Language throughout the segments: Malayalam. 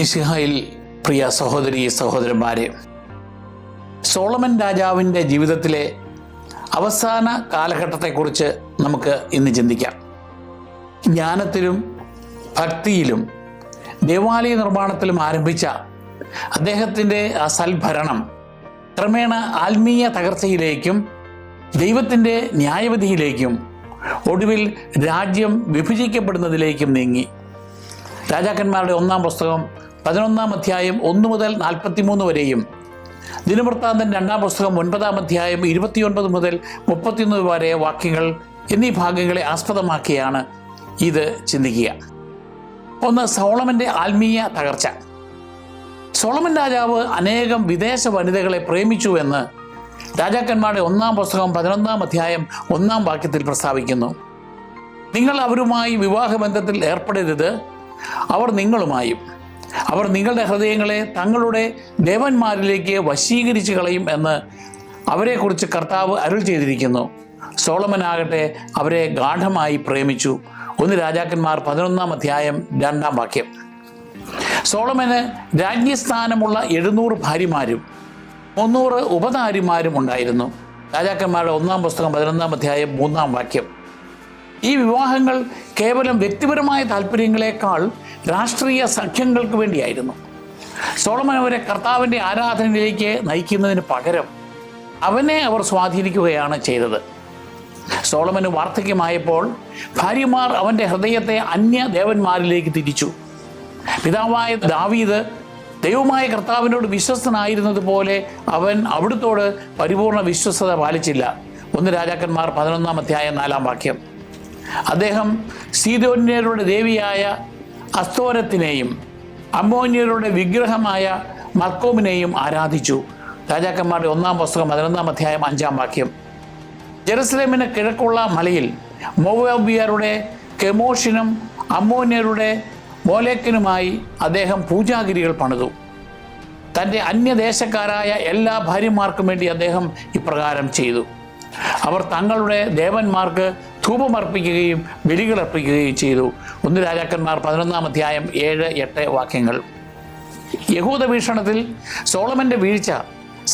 മിശിഹായിൽ പ്രിയ സഹോദരി സഹോദരന്മാരെ, സോളമൻ രാജാവിൻ്റെ ജീവിതത്തിലെ അവസാന കാലഘട്ടത്തെക്കുറിച്ച് നമുക്ക് ഇന്ന് ചിന്തിക്കാം. ജ്ഞാനത്തിലും ഭക്തിയിലും ദേവാലയ നിർമ്മാണത്തിലും ആരംഭിച്ച അദ്ദേഹത്തിൻ്റെ ആ സൽഭരണം ക്രമേണ ആത്മീയ തകർച്ചയിലേക്കും ദൈവത്തിൻ്റെ ന്യായവിധിയിലേക്കും ഒടുവിൽ രാജ്യം വിഭജിക്കപ്പെടുന്നതിലേക്കും നീങ്ങി. രാജാക്കന്മാരുടെ 1-ാം പുസ്തകം 11-ാം അധ്യായം 1 മുതൽ 43 വരെയും, ദിനവൃത്താന്തൻ 2-ാം പുസ്തകം 9-ാം അധ്യായം 29 മുതൽ 31 വരെ വാക്യങ്ങൾ എന്നീ ഭാഗങ്ങളെ ആസ്പദമാക്കിയാണ് ഇത് ചിന്തിക്കുക. ഒന്ന്, സോളമൻ്റെ ആത്മീയ തകർച്ച. സോളമൻ രാജാവ് അനേകം വിദേശ വനിതകളെ പ്രേമിച്ചു എന്ന് രാജാക്കന്മാരുടെ 1-ാം പുസ്തകം 11-ാം അധ്യായം 1-ാം വാക്യത്തിൽ പ്രസ്താവിക്കുന്നു. നിങ്ങൾ അവരുമായി വിവാഹബന്ധത്തിൽ ഏർപ്പെടരുത്, അവർ നിങ്ങളുമായും അവർ നിങ്ങളുടെ ഹൃദയങ്ങളെ തങ്ങളുടെ ദേവന്മാരിലേക്ക് വശീകരിച്ചു കളയും എന്ന് അവരെക്കുറിച്ച് കർത്താവ് അരുൾ ചെയ്തിരിക്കുന്നു. സോളമനാകട്ടെ അവരെ ഗാഢമായി പ്രേമിച്ചു. 1 രാജാക്കന്മാർ 11-ാം അധ്യായം 2-ാം വാക്യം. സോളമന് രാജ്ഞിസ്ഥാനമുള്ള 700 ഭാര്യമാരും 300 ഉപധാരിമാരും ഉണ്ടായിരുന്നു. രാജാക്കന്മാരുടെ 1-ാം പുസ്തകം 11-ാം അധ്യായം 3-ാം വാക്യം. ഈ വിവാഹങ്ങൾ കേവലം വ്യക്തിപരമായ താല്പര്യങ്ങളെക്കാൾ രാഷ്ട്രീയ സഖ്യങ്ങൾക്ക് വേണ്ടിയായിരുന്നു. സോളമൻ അവരെ കർത്താവിൻ്റെ ആരാധനയിലേക്ക് നയിക്കുന്നതിന് പകരം അവനെ അവർ സ്വാധീനിക്കുകയാണ് ചെയ്തത്. സോളമന് വാർദ്ധക്യമായപ്പോൾ ഭാര്യമാർ അവൻ്റെ ഹൃദയത്തെ അന്യ ദേവന്മാരിലേക്ക് തിരിച്ചു. പിതാവായ ദാവീദ് ദൈവമായ കർത്താവിനോട് വിശ്വസ്തനായിരുന്നത് പോലെ അവൻ അവിടുത്തോട് പരിപൂർണ വിശ്വസ്തത പാലിച്ചില്ല. 1 രാജാക്കന്മാർ 11-ാം അധ്യായം 4-ാം വാക്യം. അദ്ദേഹം സീദോന്യരുടെ ദേവിയായ അസ്തോരത്തിനെയും അമ്മോന്യരുടെ വിഗ്രഹമായ മർക്കോമിനെയും ആരാധിച്ചു. രാജാക്കന്മാരുടെ 1-ാം പുസ്തകം 11-ാം അധ്യായം 5-ാം വാക്യം. ജെറുസലേമിന് കിഴക്കുള്ള മലയിൽ മോവാബ്യരുടെ കെമോഷിനും അമ്മോന്യരുടെ മോലേക്കിനുമായി അദ്ദേഹം പൂജാഗിരികൾ പണിതു. തൻ്റെ അന്യദേശക്കാരായ എല്ലാ ഭാര്യമാർക്കും വേണ്ടി അദ്ദേഹം ഇപ്രകാരം ചെയ്തു. അവർ തങ്ങളുടെ ദേവന്മാർക്ക് ധൂപമർപ്പിക്കുകയും ബലികളർപ്പിക്കുകയും ചെയ്തു. 1 രാജാക്കന്മാർ 11-ാം അധ്യായം 7-8 വാക്യങ്ങൾ. യഹൂദ വീക്ഷണത്തിൽ സോളമൻ്റെ വീഴ്ച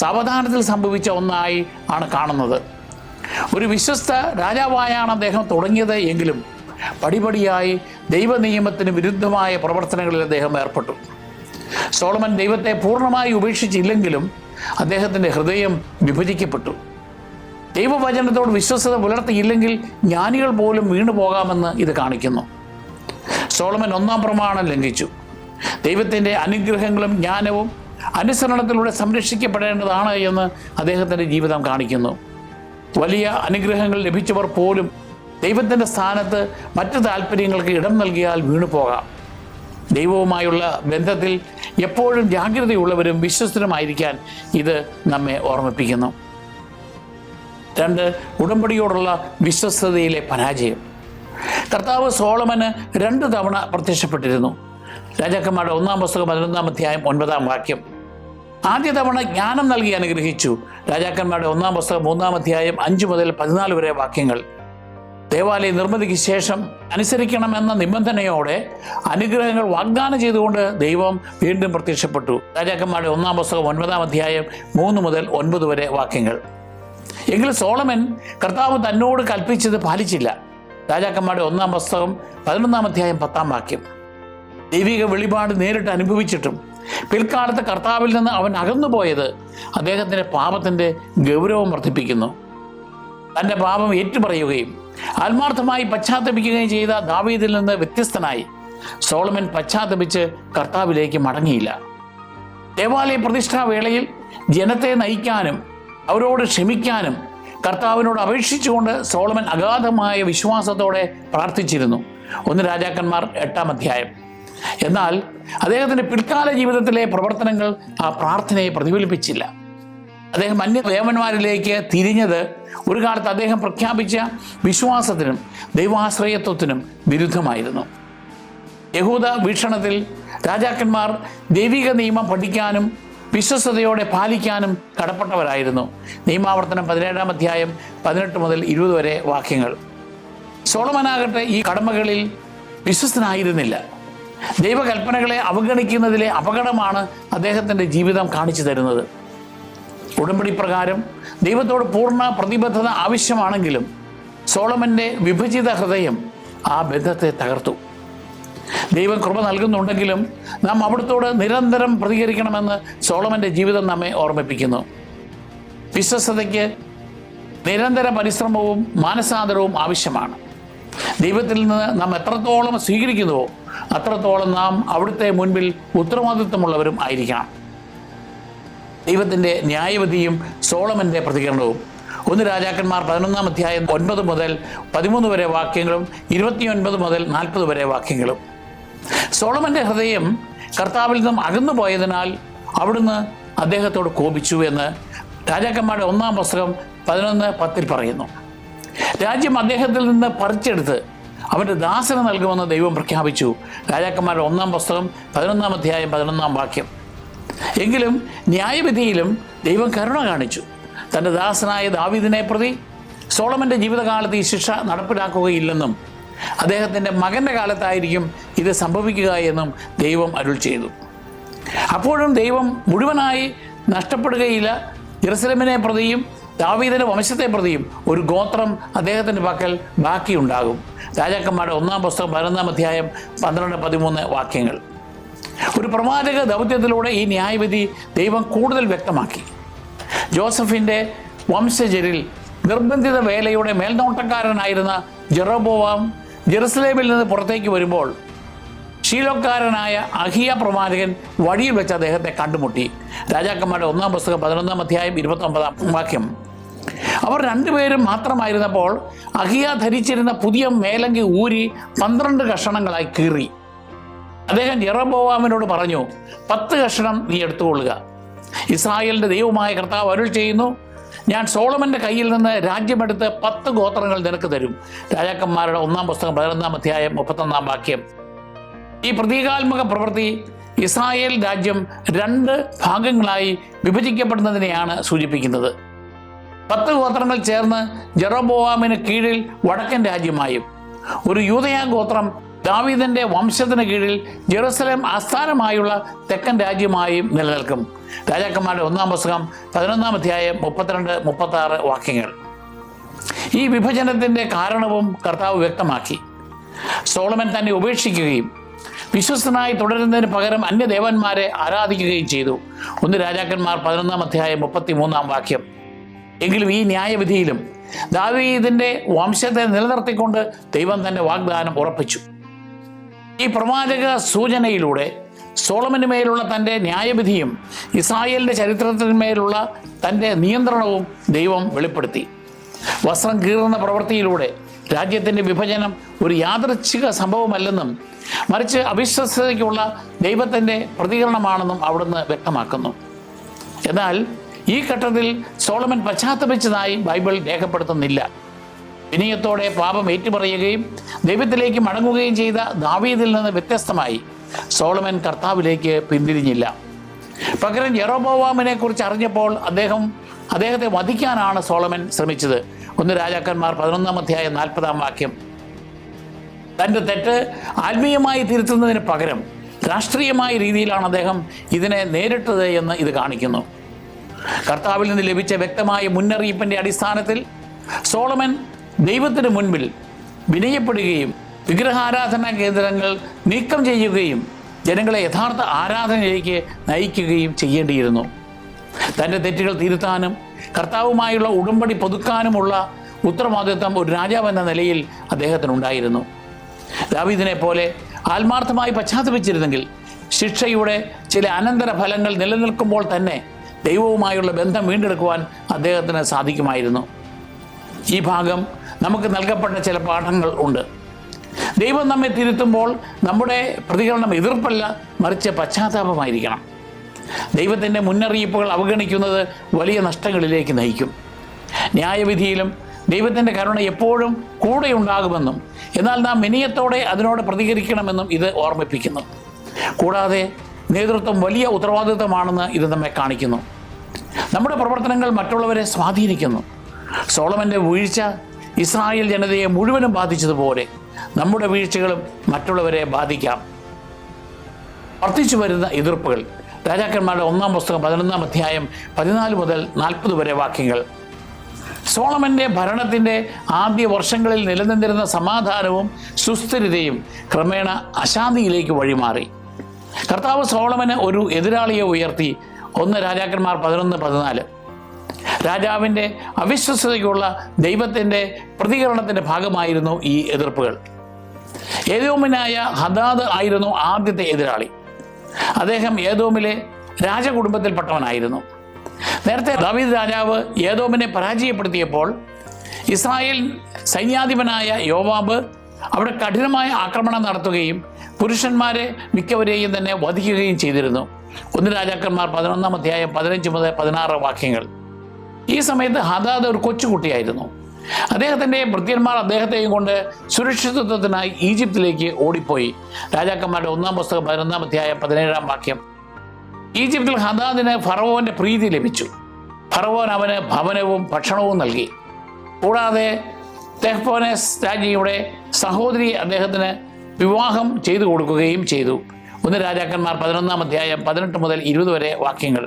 സാവധാനത്തിൽ സംഭവിച്ച ഒന്നായി ആണ് കാണുന്നത്. ഒരു വിശ്വസ്ത രാജാവായാണ് അദ്ദേഹം തുടങ്ങിയത് എങ്കിലും പടിപടിയായി ദൈവനിയമത്തിന് വിരുദ്ധമായ പ്രവർത്തനങ്ങളിൽ അദ്ദേഹം ഏർപ്പെട്ടു. സോളമൻ ദൈവത്തെ പൂർണ്ണമായി ഉപേക്ഷിച്ചില്ലെങ്കിലും അദ്ദേഹത്തിൻ്റെ ഹൃദയം വിഭജിക്കപ്പെട്ടു. ദൈവവചനത്തോട് വിശ്വസ്തത പുലർത്തിയില്ലെങ്കിൽ ജ്ഞാനികൾ പോലും വീണു പോകാമെന്ന് ഇത് കാണിക്കുന്നു. സോളമൻ 1-ാം പ്രമാണം ലംഘിച്ചു. ദൈവത്തിൻ്റെ അനുഗ്രഹങ്ങളും ജ്ഞാനവും അനുസരണത്തിലൂടെ സംരക്ഷിക്കപ്പെടേണ്ടതാണ് എന്ന് അദ്ദേഹത്തിൻ്റെ ജീവിതം കാണിക്കുന്നു. വലിയ അനുഗ്രഹങ്ങൾ ലഭിച്ചവർ പോലും ദൈവത്തിൻ്റെ സ്ഥാനത്ത് മറ്റ് താല്പര്യങ്ങൾക്ക് ഇടം നൽകിയാൽ വീണു പോകാം. ദൈവവുമായുള്ള ബന്ധത്തിൽ എപ്പോഴും ജാഗ്രതയുള്ളവരും വിശ്വസ്തരുമായിരിക്കാൻ ഇത് നമ്മെ ഓർമ്മിപ്പിക്കുന്നു. 2, ഉടമ്പടിയോടുള്ള വിശ്വസ്തതയിലെ പരാജയം. കർത്താവ് സോളമന് 2 തവണ പ്രത്യക്ഷപ്പെട്ടിരുന്നു. രാജാക്കന്മാരുടെ 1-ാം പുസ്തകം 11-ാം അധ്യായം 9-ാം വാക്യം. ആദ്യ തവണ ജ്ഞാനം നൽകി അനുഗ്രഹിച്ചു. രാജാക്കന്മാരുടെ 1-ാം പുസ്തകം 3-ാം അധ്യായം 5 മുതൽ 14 വരെ വാക്യങ്ങൾ. ദേവാലയ നിർമ്മിതിക്ക് ശേഷം അനുസരിക്കണമെന്ന നിബന്ധനയോടെ അനുഗ്രഹങ്ങൾ വാഗ്ദാനം ചെയ്തുകൊണ്ട് ദൈവം വീണ്ടും പ്രത്യക്ഷപ്പെട്ടു. രാജാക്കന്മാരുടെ 1-ാം പുസ്തകം 9-ാം അധ്യായം 3 മുതൽ 9 വരെ വാക്യങ്ങൾ. എങ്കിലും സോളമൻ കർത്താവ് തന്നോട് കൽപ്പിച്ചത് പാലിച്ചില്ല. രാജാക്കന്മാരുടെ 1-ാം പുസ്തകം 11-ാം അധ്യായം 10-ാം വാക്യം. ദൈവിക വെളിപാട് നേരിട്ട് അനുഭവിച്ചിട്ടും പിൽക്കാലത്ത് കർത്താവിൽ നിന്ന് അവൻ അകന്നുപോയത് അദ്ദേഹത്തിൻ്റെ പാപത്തിൻ്റെ ഗൗരവം വർദ്ധിപ്പിക്കുന്നു. തൻ്റെ പാപം ഏറ്റുപറയുകയും ആത്മാർത്ഥമായി പശ്ചാത്തപിക്കുകയും ചെയ്ത ദാവീദിൽ നിന്ന് വ്യത്യസ്തനായി സോളമൻ പശ്ചാത്തപിച്ച് കർത്താവിലേക്ക് മടങ്ങിയില്ല. ദേവാലയ പ്രതിഷ്ഠാവേളയിൽ ജനത്തെ നയിക്കാനും അവരോട് ക്ഷമിക്കാനും കർത്താവിനോട് അപേക്ഷിച്ചുകൊണ്ട് സോളമൻ അഗാധമായ വിശ്വാസത്തോടെ പ്രാർത്ഥിച്ചിരുന്നു. 1 രാജാക്കന്മാർ 8-ാം അധ്യായം. എന്നാൽ അദ്ദേഹത്തിൻ്റെ പിൽക്കാല ജീവിതത്തിലെ പ്രവർത്തനങ്ങൾ ആ പ്രാർത്ഥനയെ പ്രതിഫലിപ്പിച്ചില്ല. അദ്ദേഹം അന്യ ദേവന്മാരിലേക്ക് തിരിഞ്ഞത് ഒരു കാലത്ത് അദ്ദേഹം പ്രഖ്യാപിച്ച വിശ്വാസത്തിനും ദൈവാശ്രയത്വത്തിനും വിരുദ്ധമായിരുന്നു. യഹൂദ വീക്ഷണത്തിൽ രാജാക്കന്മാർ ദൈവിക നിയമം പഠിക്കാനും വിശ്വസ്തയോടെ പാലിക്കാനും കടപ്പെട്ടവരായിരുന്നു. നിയമാവർത്തനം 17-ാം അധ്യായം 18 മുതൽ 20 വരെ വാക്യങ്ങൾ. സോളമനാകട്ടെ ഈ കടമകളിൽ വിശ്വസ്തനായിരുന്നില്ല. ദൈവകൽപ്പനകളെ അവഗണിക്കുന്നതിലെ അപകടമാണ് അദ്ദേഹത്തിൻ്റെ ജീവിതം കാണിച്ചു തരുന്നത്. ഉടമ്പടി പ്രകാരം ദൈവത്തോട് പൂർണ്ണ പ്രതിബദ്ധത ആവശ്യമാണെങ്കിലും സോളമൻ്റെ വിഭജിത ഹൃദയം ആ ബന്ധത്തെ തകർത്തു. ദൈവം കൃപ നൽകുന്നുണ്ടെങ്കിലും നാം അവിടുത്തോട് നിരന്തരം പ്രതികരിക്കണമെന്ന് സോളമൻ്റെ ജീവിതം നമ്മെ ഓർമ്മിപ്പിക്കുന്നു. വിശ്വസ്തതയ്ക്ക് നിരന്തര പരിശ്രമവും മാനസാന്തരവും ആവശ്യമാണ്. ദൈവത്തിൽ നിന്ന് നാം എത്രത്തോളം സ്വീകരിക്കുന്നുവോ അത്രത്തോളം നാം അവിടുത്തെ മുൻപിൽ ഉത്തരവാദിത്വമുള്ളവരും ആയിരിക്കണം. ദൈവത്തിൻ്റെ ന്യായവിധിയും സോളമൻ്റെ പ്രതികരണവും 1 രാജാക്കന്മാർ 11-ാം അധ്യായം 9 മുതൽ 13 വരെ വാക്യങ്ങളും 29 മുതൽ 40 വരെ വാക്യങ്ങളും. സോളമൻ്റെ ഹൃദയം കർത്താവിൽ നിന്നും അകന്നു പോയതിനാൽ അവിടുന്ന് അദ്ദേഹത്തോട് കോപിച്ചു എന്ന് രാജാക്കന്മാരുടെ 1-ാം പുസ്തകം 11:10 പറയുന്നു. രാജ്യം അദ്ദേഹത്തിൽ നിന്ന് പറിച്ചെടുത്ത് അവൻ്റെ ദാസന് നൽകുമെന്ന് ദൈവം പ്രഖ്യാപിച്ചു. രാജാക്കന്മാരുടെ 1-ാം പുസ്തകം 11-ാം അധ്യായം 11-ാം വാക്യം. എങ്കിലും ന്യായവിധിയിലും ദൈവം കരുണ കാണിച്ചു. തൻ്റെ ദാസനായ ദാവീദിനെ പ്രതി സോളമൻ്റെ ജീവിതകാലത്ത് ഈ ശിക്ഷ നടപ്പിലാക്കുകയില്ലെന്നും അദ്ദേഹത്തിൻ്റെ മകൻ്റെ കാലത്തായിരിക്കും ഇത് സംഭവിക്കുക എന്നും ദൈവം അരുൾ ചെയ്തു. അപ്പോഴും ദൈവം മുഴുവനായി നഷ്ടപ്പെടുകയില്ല. യെരൂശലേമിനെ പ്രതിയും ദാവീദിൻ്റെ വംശത്തെ പ്രതിയും ഒരു ഗോത്രം അദ്ദേഹത്തിൻ്റെ പക്കൽ ബാക്കിയുണ്ടാകും. രാജാക്കന്മാരുടെ 1-ാം പുസ്തകം 11-ാം അധ്യായം 12-13 വാക്യങ്ങൾ. ഒരു പ്രവാചക ദൗത്യത്തിലൂടെ ഈ ന്യായവിധി ദൈവം കൂടുതൽ വ്യക്തമാക്കി. ജോസഫിൻ്റെ വംശജരിൽ നിർബന്ധിത വേലയുടെ മേൽനോട്ടക്കാരനായിരുന്ന ജെറോബോവാം ജെറുസലേമിൽ നിന്ന് പുറത്തേക്ക് വരുമ്പോൾ ഷീലോക്കാരനായ അഹിയ പ്രവാചകൻ വഴിയിൽ വെച്ച് അദ്ദേഹത്തെ കണ്ടുമുട്ടി. രാജാക്കന്മാരുടെ 1-ാം പുസ്തകം 11-ാം അധ്യായം 29-ാം വാക്യം. അവർ രണ്ടുപേരും മാത്രമായിരുന്നപ്പോൾ അഹിയ ധരിച്ചിരുന്ന പുതിയ മേലങ്കി ഊരി 12 കഷണങ്ങളായി കീറി. അദ്ദേഹം യെറോബോവാമിനോട് പറഞ്ഞു, 10 കഷണം നീ എടുത്തുകൊള്ളുക. ഇസ്രായേലിൻ്റെ ദൈവമായ കർത്താവ് അരുൾ ചെയ്യുന്നു, ഞാൻ സോളമൻ്റെ കയ്യിൽ നിന്ന് രാജ്യമെടുത്ത് 10 ഗോത്രങ്ങൾ നിനക്ക് തരും. രാജാക്കന്മാരുടെ 1-ാം പുസ്തകം 11-ാം അധ്യായം 31-ാം വാക്യം. ഈ പ്രതീകാത്മക പ്രവൃത്തി ഇസ്രായേൽ രാജ്യം 2 ഭാഗങ്ങളായി വിഭജിക്കപ്പെടുന്നതിനെയാണ് സൂചിപ്പിക്കുന്നത്. 10 ഗോത്രങ്ങൾ ചേർന്ന് ജെറോബോവാമിന് കീഴിൽ വടക്കൻ രാജ്യമായും ഒരു യൂദയ ഗോത്രം ദാവീദിൻ്റെ വംശത്തിന് കീഴിൽ ജെറുസലേം ആസ്ഥാനമായുള്ള തെക്കൻ രാജ്യമായും നിലനിൽക്കും. രാജാക്കന്മാരുടെ 1-ാം പുസ്തകം 11-ാം അധ്യായം 32-36 വാക്യങ്ങൾ. ഈ വിഭജനത്തിൻ്റെ കാരണവും കർത്താവ് വ്യക്തമാക്കി. സോളമൻ തന്നെ ഉപേക്ഷിക്കുകയും വിശ്വസ്തനായി തുടരുന്നതിന് പകരം അന്യദേവന്മാരെ ആരാധിക്കുകയും ചെയ്തു. 1 രാജാക്കന്മാർ 11-ാം അധ്യായം 33-ാം വാക്യം. എങ്കിലും ഈ ന്യായവിധിയിലും ദാവീദിൻ്റെ വംശത്തെ നിലനിർത്തിക്കൊണ്ട് ദൈവം തൻ്റെ വാഗ്ദാനം ഉറപ്പിച്ചു. ഈ പ്രവാചക സൂചനയിലൂടെ സോളമന് മേലുള്ള തൻ്റെ ന്യായവിധിയും ഇസ്രായേലിൻ്റെ ചരിത്രത്തിന്മേലുള്ള തൻ്റെ നിയന്ത്രണവും ദൈവം വെളിപ്പെടുത്തി. വസ്ത്രം കീറുന്ന പ്രവൃത്തിയിലൂടെ രാജ്യത്തിൻ്റെ വിഭജനം ഒരു യാദൃച്ഛിക സംഭവമല്ലെന്നും മറിച്ച് അവിശ്വസ്തതയ്ക്കുള്ള ദൈവത്തിൻ്റെ പ്രതികരണമാണെന്നും അവിടുന്ന് വ്യക്തമാക്കുന്നു. എന്നാൽ ഈ ഘട്ടത്തിൽ സോളമൻ പശ്ചാത്തപിച്ചതായി ബൈബിൾ രേഖപ്പെടുത്തുന്നില്ല. വിനയത്തോടെ പാപം ഏറ്റുപറയുകയും ദൈവത്തിലേക്ക് മടങ്ങുകയും ചെയ്ത ദാവീദിൽ നിന്ന് വ്യത്യസ്തമായി സോളമൻ കർത്താവിലേക്ക് പിന്തിരിഞ്ഞില്ല. പകരം യെറോബോവാമിനെ കുറിച്ച് അറിഞ്ഞപ്പോൾ അദ്ദേഹത്തെ വധിക്കാനാണ് സോളമൻ ശ്രമിച്ചത്. 1 രാജാക്കന്മാർ 11-ാം അധ്യായം 40-ാം വാക്യം. തൻ്റെ തെറ്റ് ആത്മീയമായി തിരുത്തുന്നതിന് പകരം രാഷ്ട്രീയമായ രീതിയിലാണ് അദ്ദേഹം ഇതിനെ നേരിട്ടത് എന്ന് ഇത് കാണിക്കുന്നു. കർത്താവിൽ നിന്ന് ലഭിച്ച വ്യക്തമായ മുന്നറിയിപ്പിൻ്റെ അടിസ്ഥാനത്തിൽ സോളമൻ ദൈവത്തിന് മുൻപിൽ വിനയപ്പെടുകയും വിഗ്രഹാരാധനാ കേന്ദ്രങ്ങൾ നീക്കം ചെയ്യുകയും ജനങ്ങളെ യഥാർത്ഥ ആരാധനയിലേക്ക് നയിക്കുകയും ചെയ്യേണ്ടിയിരുന്നു. തൻ്റെ തെറ്റുകൾ തിരുത്താനും കർത്താവുമായുള്ള ഉടമ്പടി പുതുക്കാനുമുള്ള ഉത്തരവാദിത്വം ഒരു രാജാവ് എന്ന നിലയിൽ അദ്ദേഹത്തിനുണ്ടായിരുന്നു. ദാവീദിനെ പോലെ ആത്മാർത്ഥമായി പശ്ചാത്തപിച്ചിരുന്നെങ്കിൽ ശിക്ഷയുടെ ചില അനന്തര ഫലങ്ങൾ നിലനിൽക്കുമ്പോൾ തന്നെ ദൈവവുമായുള്ള ബന്ധം വീണ്ടെടുക്കുവാൻ അദ്ദേഹത്തിന് സാധിക്കുമായിരുന്നു. ഈ ഭാഗം നമുക്ക് നൽകപ്പെട്ട ചില പാഠങ്ങൾ ഉണ്ട്. ദൈവം നമ്മെ തിരുത്തുമ്പോൾ നമ്മുടെ പ്രതികരണം എതിർപ്പല്ല, മറിച്ച് പശ്ചാത്താപമായിരിക്കണം. ദൈവത്തിൻ്റെ മുന്നറിയിപ്പുകൾ അവഗണിക്കുന്നത് വലിയ നഷ്ടങ്ങളിലേക്ക് നയിക്കും. ന്യായവിധിയിലും ദൈവത്തിൻ്റെ കരുണ എപ്പോഴും കൂടെയുണ്ടാകുമെന്നും എന്നാൽ നാം വിനയത്തോടെ അതിനോട് പ്രതികരിക്കണമെന്നും ഇത് ഓർമ്മിപ്പിക്കുന്നു. കൂടാതെ നേതൃത്വം വലിയ ഉത്തരവാദിത്വമാണെന്ന് ഇത് നമ്മെ കാണിക്കുന്നു. നമ്മുടെ പ്രവർത്തനങ്ങൾ മറ്റുള്ളവരെ സ്വാധീനിക്കുന്നു. സോളമൻ്റെ വീഴ്ച ഇസ്രായേൽ ജനതയെ മുഴുവനും ബാധിച്ചതുപോലെ നമ്മുടെ വീഴ്ചകളും മറ്റുള്ളവരെ ബാധിക്കാം. വർദ്ധിച്ചു വരുന്ന എതിർപ്പുകൾ. രാജാക്കന്മാരുടെ 1-ാം പുസ്തകം 11-ാം അധ്യായം 14 മുതൽ 40 വരെ വാക്യങ്ങൾ. സോളമൻ്റെ ഭരണത്തിൻ്റെ ആദ്യ വർഷങ്ങളിൽ നിലനിന്നിരുന്ന സമാധാനവും സുസ്ഥിരതയും ക്രമേണ അശാന്തിയിലേക്ക് വഴിമാറി. കർത്താവ് സോളമന് ഒരു എതിരാളിയെ ഉയർത്തി. 1 രാജാക്കന്മാർ 11-14. രാജാവിൻ്റെ അവിശ്വസ്തതയ്ക്കുള്ള ദൈവത്തിൻ്റെ പ്രതികരണത്തിൻ്റെ ഭാഗമായിരുന്നു ഈ എതിർപ്പുകൾ. ഏദോമിനായ ഹദാദ് ആയിരുന്നു ആദ്യത്തെ എതിരാളി. അദ്ദേഹം ഏദോമിലെ രാജകുടുംബത്തിൽപ്പെട്ടവനായിരുന്നു. നേരത്തെ ദാവീദ് രാജാവ് ഏദോമിനെ പരാജയപ്പെടുത്തിയപ്പോൾ ഇസ്രായേൽ സൈന്യാധിപനായ യോവാബ് അവിടെ കഠിനമായ ആക്രമണം നടത്തുകയും പുരുഷന്മാരെ മിക്കവരെയും തന്നെ വധിക്കുകയും ചെയ്തിരുന്നു. 1 രാജാക്കന്മാർ 11-ാം അധ്യായം 15 മുതൽ 16 വാക്യങ്ങൾ. ഈ സമയത്ത് ഹദാദ് ഒരു കൊച്ചുകുട്ടിയായിരുന്നു. അദ്ദേഹത്തിൻ്റെ ഭൃത്യന്മാർ അദ്ദേഹത്തെയും കൊണ്ട് സുരക്ഷിതത്വത്തിനായി ഈജിപ്തിലേക്ക് ഓടിപ്പോയി. രാജാക്കന്മാരുടെ 1-ാം പുസ്തകം 11-ാം അധ്യായം 17-ാം വാക്യം. ഈജിപ്തിൽ ഹദാദിന് ഫറവോന്റെ പ്രീതി ലഭിച്ചു. ഫറവോൻ അവന് ഭവനവും ഭക്ഷണവും നൽകി. കൂടാതെ തെഹ്പോനെസ് രാജ്ഞിയുടെ സഹോദരി അദ്ദേഹത്തിന് വിവാഹം ചെയ്തു കൊടുക്കുകയും ചെയ്തു. 1 രാജാക്കന്മാർ 11-ാം അധ്യായം 18 മുതൽ 20 വരെ വാക്യങ്ങൾ.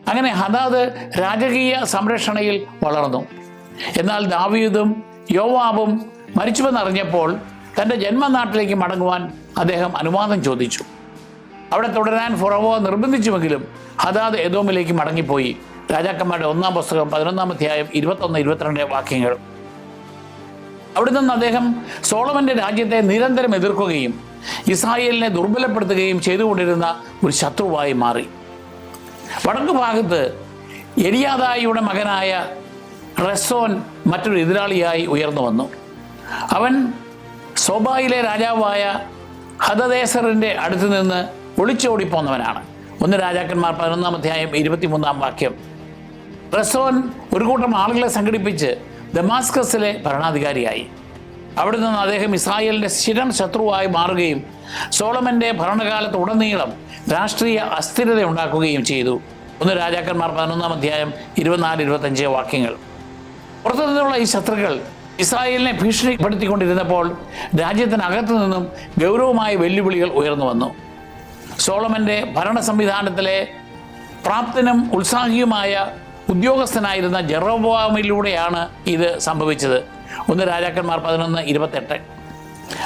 അങ്ങനെ ഹദാദ് രാജകീയ സംരക്ഷണയിൽ വളർന്നു. എന്നാൽ ദാവീദും യോവാബും മരിച്ചുവെന്നറിഞ്ഞപ്പോൾ തൻ്റെ ജന്മനാട്ടിലേക്ക് മടങ്ങുവാൻ അദ്ദേഹം അനുവാദം ചോദിച്ചു. അവിടെ തുടരാൻ ഫറവോ നിർബന്ധിച്ചുവെങ്കിലും ഹദാദ് ഏദോമിലേക്ക് മടങ്ങിപ്പോയി. രാജാക്കന്മാരുടെ 1-ാം പുസ്തകം 11-ാം അധ്യായം 21-22 വാക്യങ്ങൾ. അവിടെ നിന്ന് അദ്ദേഹം സോളമൻ്റെ രാജ്യത്തെ നിരന്തരം എതിർക്കുകയും ഇസ്രായേലിനെ ദുർബലപ്പെടുത്തുകയും ചെയ്തുകൊണ്ടിരുന്ന ഒരു ശത്രുവായി മാറി. വടക്കു ഭാഗത്ത് എലിയാദായിയുടെ മകനായ റെസോൻ മറ്റൊരു എതിരാളിയായി ഉയർന്നു വന്നു. അവൻ സോബായിലെ രാജാവായ ഹദദേസറിൻ്റെ അടുത്ത് നിന്ന് ഒളിച്ചോടിപ്പോന്നവനാണ്. 1 രാജാക്കന്മാർ 11-ാം അധ്യായം 23-ാം വാക്യം. റെസോൻ ഒരു കൂട്ടം ആളുകളെ സംഘടിപ്പിച്ച് ദമാസ്കസിലെ ഭരണാധികാരിയായി. അവിടെ നിന്ന് അദ്ദേഹം ഇസ്രായേലിൻ്റെ സ്ഥിരം ശത്രുവായി മാറുകയും സോളമൻ്റെ ഭരണകാലത്ത് ഉടനീളം രാഷ്ട്രീയ അസ്ഥിരത ഉണ്ടാക്കുകയും ചെയ്തു. 1 രാജാക്കന്മാർ 11-ാം അധ്യായം 24-25 വാക്യങ്ങൾ. പുറത്തു നിന്നുള്ള ഈ ശത്രുക്കൾ ഇസ്രായേലിനെ ഭീഷണിപ്പെടുത്തിക്കൊണ്ടിരുന്നപ്പോൾ രാജ്യത്തിനകത്തു നിന്നും ഗൗരവമായ വെല്ലുവിളികൾ ഉയർന്നു വന്നു. സോളമൻ്റെ ഭരണ സംവിധാനത്തിലെ പ്രാപ്തനും ഉത്സാഹിയുമായ ഉദ്യോഗസ്ഥനായിരുന്ന ജെറൊബോവാമിലൂടെയാണ് ഇത് സംഭവിച്ചത്. 1 രാജാക്കന്മാർ 11:28.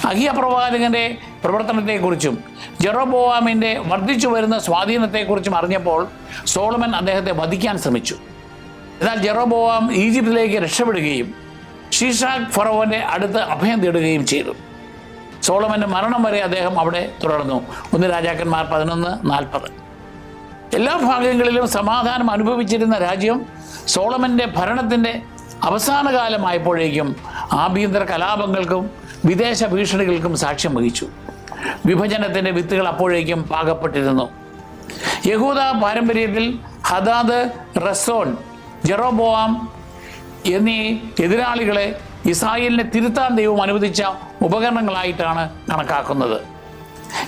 അഹിയ പ്രവാചകന്റെ പ്രവർത്തനത്തെക്കുറിച്ചും ജെറൊബോവാമിൻ്റെ വർദ്ധിച്ചു വരുന്ന സ്വാധീനത്തെക്കുറിച്ചും അറിഞ്ഞപ്പോൾ സോളമൻ അദ്ദേഹത്തെ വധിക്കാൻ ശ്രമിച്ചു. എന്നാൽ ജെറൊബോവാം ഈജിപ്തിലേക്ക് രക്ഷപ്പെടുകയും ഷീഷാക് ഫറവോന്റെ അടുത്ത് അഭയം തേടുകയും ചെയ്തു. സോളമൻ്റെ മരണം വരെ അദ്ദേഹം അവിടെ തുടർന്നു. 1 രാജാക്കന്മാർ 11:40. എല്ലാ ഭാഗങ്ങളിലും സമാധാനം അനുഭവിച്ചിരുന്ന രാജ്യം സോളമൻ്റെ ഭരണത്തിൻ്റെ അവസാന കാലമായപ്പോഴേക്കും ആഭ്യന്തര കലാപങ്ങൾക്കും വിദേശ ഭീഷണികൾക്കും സാക്ഷ്യം വഹിച്ചു. വിഭജനത്തിൻ്റെ വിത്തുകൾ അപ്പോഴേക്കും പാകപ്പെട്ടിരുന്നു. യഹൂദ പാരമ്പര്യത്തിൽ ഹദാദ്, റെസോൻ, ജെറൊബോവാം എന്നീ എതിരാളികളെ ഇസ്രായേലിനെ തിരുത്താൻ ദൈവം അനുവദിച്ച ഉപകരണങ്ങളായിട്ടാണ് കണക്കാക്കുന്നത്.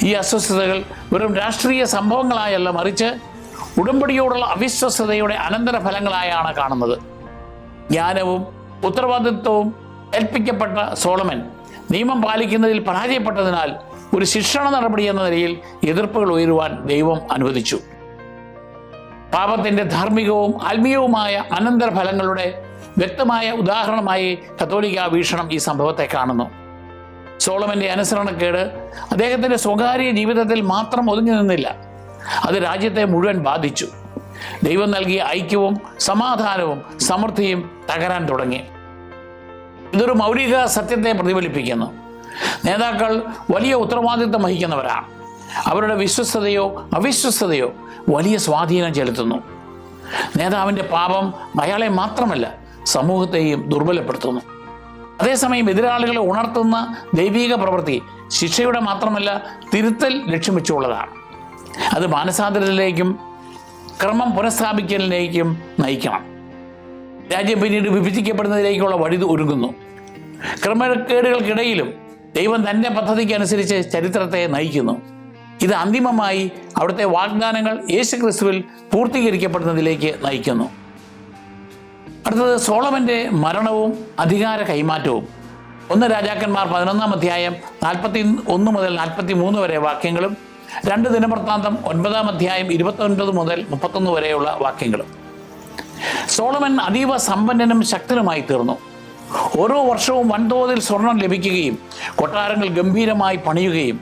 ഈ അസ്വസ്ഥതകൾ വെറും രാഷ്ട്രീയ സംഭവങ്ങളായല്ല, മറിച്ച് ഉടമ്പടിയോടുള്ള അവിശ്വസ്തതയുടെ അനന്തരഫലങ്ങളായാണ് കാണുന്നത്. ജ്ഞാനവും ഉത്തരവാദിത്വവും ഏൽപ്പിക്കപ്പെട്ട സോളമൻ നിയമം പാലിക്കുന്നതിൽ പരാജയപ്പെട്ടതിനാൽ ഒരു ശിക്ഷണ നടപടി എന്ന നിലയിൽ എതിർപ്പുകൾ ഉയരുവാൻ ദൈവം അനുവദിച്ചു. പാപത്തിൻ്റെ ധാർമ്മികവും ആത്മീയവുമായ അനന്തരഫലങ്ങളുടെ വ്യക്തമായ ഉദാഹരണമായി കത്തോലിക്ക വീക്ഷണം ഈ സംഭവത്തെ കാണുന്നു. സോളമൻ്റെ അനുസരണക്കേട് അദ്ദേഹത്തിൻ്റെ സ്വകാര്യ ജീവിതത്തിൽ മാത്രം ഒതുങ്ങി നിന്നില്ല, അത് രാജ്യത്തെ മുഴുവൻ ബാധിച്ചു. ദൈവം നൽകിയ ഐക്യവും സമാധാനവും സമൃദ്ധിയും തകരാൻ തുടങ്ങി. ഇതൊരു മൗലിക സത്യത്തെ പ്രതിഫലിപ്പിക്കുന്നു. നേതാക്കൾ വലിയ ഉത്തരവാദിത്വം വഹിക്കുന്നവരാണ്. അവരുടെ വിശ്വസ്തതയോ അവിശ്വസ്തതയോ വലിയ സ്വാധീനം ചെലുത്തുന്നു. നേതാവിൻ്റെ പാപം അയാളെ മാത്രമല്ല സമൂഹത്തെയും ദുർബലപ്പെടുത്തുന്നു. അതേസമയം എതിരാളികളെ ഉണർത്തുന്ന ദൈവിക പ്രവൃത്തി ശിക്ഷയുടെ മാത്രമല്ല തിരുത്തൽ ലക്ഷ്യം വെച്ചുള്ളതാണ്. അത് മാനസാന്തരത്തിലേക്കും ക്രമം പുനഃസ്ഥാപിക്കലിലേക്കും നയിക്കണം. രാജ്യം പിന്നീട് വിഭജിക്കപ്പെടുന്നതിലേക്കുള്ള വഴി ഒരുങ്ങുന്നു. ക്രമക്കേടുകൾക്കിടയിലും ദൈവം തൻ്റെ പദ്ധതിക്ക് അനുസരിച്ച് ചരിത്രത്തെ നയിക്കുന്നു. ഇത് അന്തിമമായി അവിടുത്തെ വാഗ്ദാനങ്ങൾ യേശുക്രിസ്തുവിൽ പൂർത്തീകരിക്കപ്പെടുന്നതിലേക്ക് നയിക്കുന്നു. അടുത്തത് സോളമൻ്റെ മരണവും അധികാര കൈമാറ്റവും. 1 രാജാക്കന്മാർ 11-ാം അധ്യായം 41 മുതൽ 43 വരെ വാക്യങ്ങളും 2 ദിനവൃത്താന്തം 9-ാം അധ്യായം 29 മുതൽ 31 വരെയുള്ള വാക്യങ്ങളും. സോളമൻ അതീവ സമ്പന്നനും ശക്തനുമായി തീർന്നു. ഓരോ വർഷവും വൻതോതിൽ സ്വർണം ലഭിക്കുകയും കൊട്ടാരങ്ങൾ ഗംഭീരമായി പണിയുകയും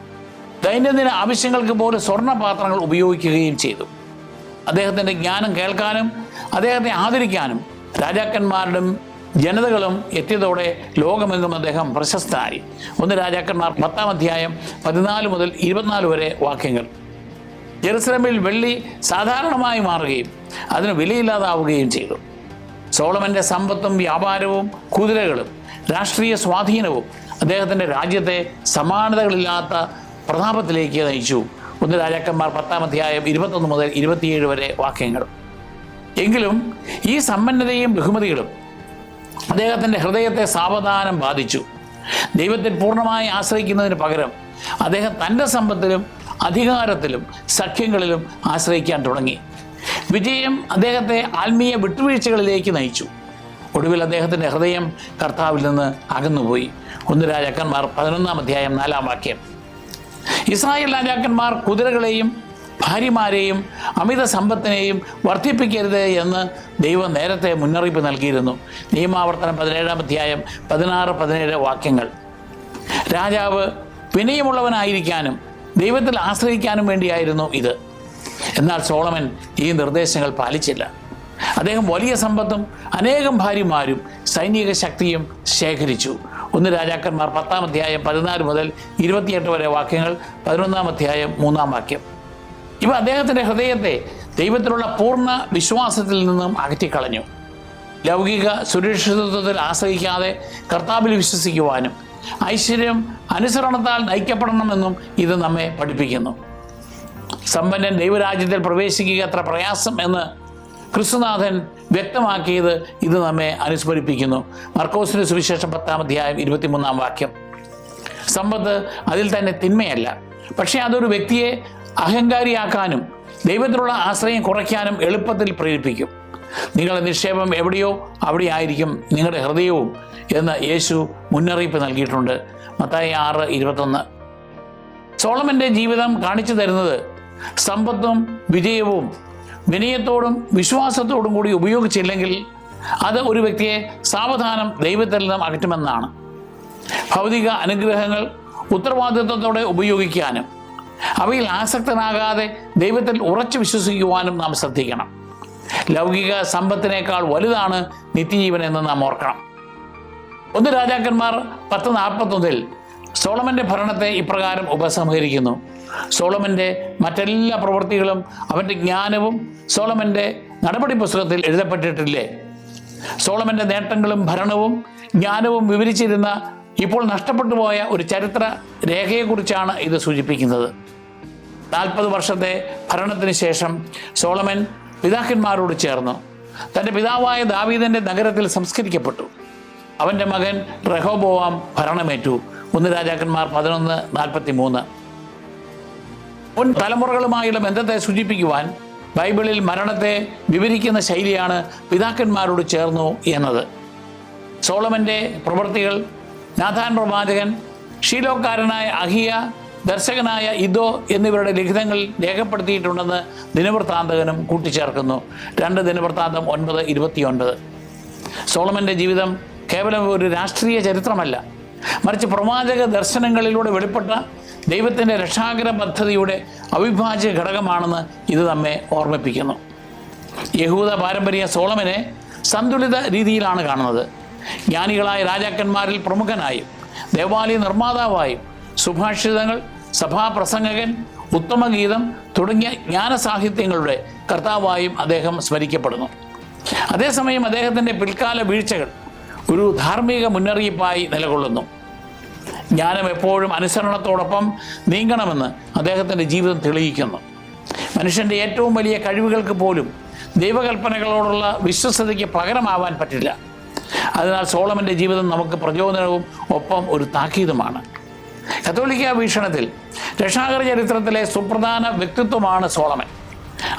ദൈനംദിന ആവശ്യങ്ങൾക്ക് പോലും സ്വർണ്ണപാത്രങ്ങൾ ഉപയോഗിക്കുകയും ചെയ്തു. അദ്ദേഹത്തിൻ്റെ ജ്ഞാനം കേൾക്കാനും അദ്ദേഹത്തെ ആദരിക്കാനും രാജാക്കന്മാരുടെ ജനതകളും എത്തിയതോടെ ലോകമെങ്ങും അദ്ദേഹം പ്രശസ്തനായി. 1 രാജാക്കന്മാർ 10-ാം അധ്യായം 14 മുതൽ 24 വരെ വാക്യങ്ങൾ. ജെറുസലേമിൽ വെള്ളി സാധാരണമായി മാറുകയും അതിന് വിലയില്ലാതാവുകയും ചെയ്തു. സോളമൻ്റെ സമ്പത്തും വ്യാപാരവും കുതിരകളും രാഷ്ട്രീയ സ്വാധീനവും അദ്ദേഹത്തിൻ്റെ രാജ്യത്തെ സമാനതകളില്ലാത്ത പ്രതാപത്തിലേക്ക് നയിച്ചു. 1 രാജാക്കന്മാർ 10-ാം അധ്യായം 21 മുതൽ 27 വരെ വാക്യങ്ങൾ. എങ്കിലും ഈ സമ്പന്നതയും ബഹുമതികളും അദ്ദേഹത്തിൻ്റെ ഹൃദയത്തെ സാവധാനം ബാധിച്ചു. ദൈവത്തിൽ പൂർണ്ണമായി ആശ്രയിക്കുന്നതിന് പകരം അദ്ദേഹം തൻ്റെ സമ്പത്തിലും അധികാരത്തിലും സഖ്യങ്ങളിലും ആശ്രയിക്കാൻ തുടങ്ങി. വിജയം അദ്ദേഹത്തെ ആത്മീയ വിട്ടുവീഴ്ചകളിലേക്ക് നയിച്ചു. ഒടുവിൽ അദ്ദേഹത്തിൻ്റെ ഹൃദയം കർത്താവിൽ നിന്ന് അകന്നുപോയി. 1 രാജാക്കന്മാർ 11-ാം അധ്യായം 4-ാം വാക്യം. ഇസ്രായേൽ രാജാക്കന്മാർ കുതിരകളെയും ഭാര്യമാരെയും അമിത സമ്പത്തിനെയും വർദ്ധിപ്പിക്കരുത് എന്ന് ദൈവം നേരത്തെ മുന്നറിയിപ്പ് നൽകിയിരുന്നു. നിയമാവർത്തനം 17-ാം അധ്യായം 16-17 വാക്യങ്ങൾ. രാജാവ് വിനയമുള്ളവനായിരിക്കാനും ദൈവത്തിൽ ആശ്രയിക്കാനും വേണ്ടിയായിരുന്നു ഇത്. എന്നാൽ സോളമൻ ഈ നിർദ്ദേശങ്ങൾ പാലിച്ചില്ല. അദ്ദേഹം വലിയ സമ്പത്തും അനേകം ഭാര്യമാരും സൈനിക ശക്തിയും ശേഖരിച്ചു. 1 രാജാക്കന്മാർ 10-ാം അധ്യായം 14 മുതൽ 28 വരെ വാക്യങ്ങൾ, 11-ാം അധ്യായം 3-ാം വാക്യം. ഇവ അദ്ദേഹത്തിൻ്റെ ഹൃദയത്തെ ദൈവത്തിലുള്ള പൂർണ്ണ വിശ്വാസത്തിൽ നിന്നും അകറ്റിക്കളഞ്ഞു. ലൗകിക സുരക്ഷിതത്വത്തിൽ ആശ്രയിക്കാതെ കർത്താവിൽ വിശ്വസിക്കുവാനും ഐശ്വര്യം അനുസരണത്താൽ നയിക്കപ്പെടണമെന്നും ഇത് നമ്മെ പഠിപ്പിക്കുന്നു. സമ്പന്നൻ ദൈവരാജ്യത്തിൽ പ്രവേശിക്കുക അത്ര പ്രയാസം എന്ന് ക്രിസ്തുനാഥൻ വ്യക്തമാക്കിയത് ഇത് നമ്മെ അനുസ്മരിപ്പിക്കുന്നു. മർക്കോസിന്റെ സുവിശേഷം 10-ാം അധ്യായം 23-ാം വാക്യം. സമ്പത്ത് അതിൽ തന്നെ തിന്മയല്ല, പക്ഷേ അതൊരു വ്യക്തിയെ അഹങ്കാരിയാക്കാനും ദൈവത്തിലുള്ള ആശ്രയം കുറയ്ക്കാനും എളുപ്പത്തിൽ പ്രേരിപ്പിക്കും. നിങ്ങളുടെ നിക്ഷേപം എവിടെയോ അവിടെ ആയിരിക്കും നിങ്ങളുടെ ഹൃദയവും എന്ന് യേശു മുന്നറിയിപ്പ് നൽകിയിട്ടുണ്ട്. മത്തായി 6:21. സോളമൻ്റെ ജീവിതം കാണിച്ചു തരുന്നത് സമ്പത്തും വിജയവും വിനയത്തോടും വിശ്വാസത്തോടും കൂടി ഉപയോഗിച്ചില്ലെങ്കിൽ അത് ഒരു വ്യക്തിയെ സാവധാനം ദൈവത്തിൽ നിന്നും അകറ്റുമെന്നാണ്. ഭൗതിക അനുഗ്രഹങ്ങൾ ഉത്തരവാദിത്വത്തോടെ ഉപയോഗിക്കാനും അവയിൽ ആസക്തനാകാതെ ദൈവത്തിൽ ഉറച്ചു വിശ്വസിക്കുവാനും നാം ശ്രദ്ധിക്കണം. ലൗകിക സമ്പത്തിനേക്കാൾ വലുതാണ് നിത്യജീവൻ എന്ന് നാം ഓർക്കണം. 1 രാജാക്കന്മാർ 10:41 സോളമൻ്റെ ഭരണത്തെ ഇപ്രകാരം ഉപസംഹരിക്കുന്നു. സോളമൻ്റെ മറ്റെല്ലാ പ്രവൃത്തികളും അവൻ്റെ ജ്ഞാനവും സോളമൻ്റെ നടപടി പുസ്തകത്തിൽ എഴുതപ്പെട്ടിട്ടില്ലേ? സോളമൻ്റെ നേട്ടങ്ങളും ഭരണവും ജ്ഞാനവും വിവരിച്ചിരുന്ന ഇപ്പോൾ നഷ്ടപ്പെട്ടു പോയ ഒരു ചരിത്ര രേഖയെക്കുറിച്ചാണ് ഇത് സൂചിപ്പിക്കുന്നത്. 40 വർഷത്തെ ഭരണത്തിന് ശേഷം സോളമൻ പിതാക്കന്മാരോട് ചേർന്നു തൻ്റെ പിതാവായ ദാവീദിൻ്റെ നഗരത്തിൽ സംസ്കരിക്കപ്പെട്ടു. അവൻ്റെ മകൻ റെഹോബോവാം ഭരണമേറ്റു. 1 രാജാക്കന്മാർ 11:43. മുൻ തലമുറകളുമായുള്ള ബന്ധത്തെ സൂചിപ്പിക്കുവാൻ ബൈബിളിൽ മരണത്തെ വിവരിക്കുന്ന ശൈലിയാണ് പിതാക്കന്മാരോട് ചേർന്നു എന്നത്. സോളമൻ്റെ പ്രവൃത്തികൾ നാഥാൻ പ്രവാചകൻ, ഷീലോക്കാരനായ അഹിയ, ദർശകനായ ഇദോ എന്നിവരുടെ ലിഖിതങ്ങളിൽ രേഖപ്പെടുത്തിയിട്ടുണ്ടെന്ന് ദിനവൃത്താന്തകനും കൂട്ടിച്ചേർക്കുന്നു. 2 ദിനവൃത്താന്തം 9:29. സോളമൻ്റെ ജീവിതം കേവലം ഒരു രാഷ്ട്രീയ ചരിത്രമല്ല, മറിച്ച് പ്രവാചക ദർശനങ്ങളിലൂടെ വെളിപ്പെട്ട ദൈവത്തിൻ്റെ രക്ഷാകര പദ്ധതിയുടെ അവിഭാജ്യ ഘടകമാണെന്ന് ഇത് നമ്മെ ഓർമ്മിപ്പിക്കുന്നു. യഹൂദ പാരമ്പര്യ സോളമനെ സന്തുലിത രീതിയിലാണ് കാണുന്നത്. ജ്ഞാനികളായ രാജാക്കന്മാരിൽ പ്രമുഖനായും ദേവാലയ നിർമ്മാതാവായും സുഭാഷിതങ്ങൾ, സഭാപ്രസംഗകൻ, ഉത്തമഗീതം തുടങ്ങിയ ജ്ഞാനസാഹിത്യങ്ങളുടെ കർത്താവായും അദ്ദേഹം സ്മരിക്കപ്പെടുന്നു. അതേസമയം അദ്ദേഹത്തിൻ്റെ പിൽക്കാല വീഴ്ചകൾ ഒരു ധാർമ്മിക മുന്നറിയിപ്പായി നിലകൊള്ളുന്നു. ജ്ഞാനം എപ്പോഴും അനുസരണത്തോടൊപ്പം നീങ്ങണമെന്ന് അദ്ദേഹത്തിൻ്റെ ജീവിതം തെളിയിക്കുന്നു. മനുഷ്യൻ്റെ ഏറ്റവും വലിയ കഴിവുകൾക്ക് പോലും ദൈവകൽപ്പനകളോടുള്ള വിശ്വസ്തതയ്ക്ക് പകരമാവാൻ പറ്റില്ല. അതിനാൽ സോളമൻ്റെ ജീവിതം നമുക്ക് പ്രചോദനവും ഒപ്പം ഒരു താക്കീതുമാണ്. കത്തോലിക്ക വീക്ഷണത്തിൽ രക്ഷാകര ചരിത്രത്തിലെ സുപ്രധാന വ്യക്തിത്വമാണ് സോളമൻ.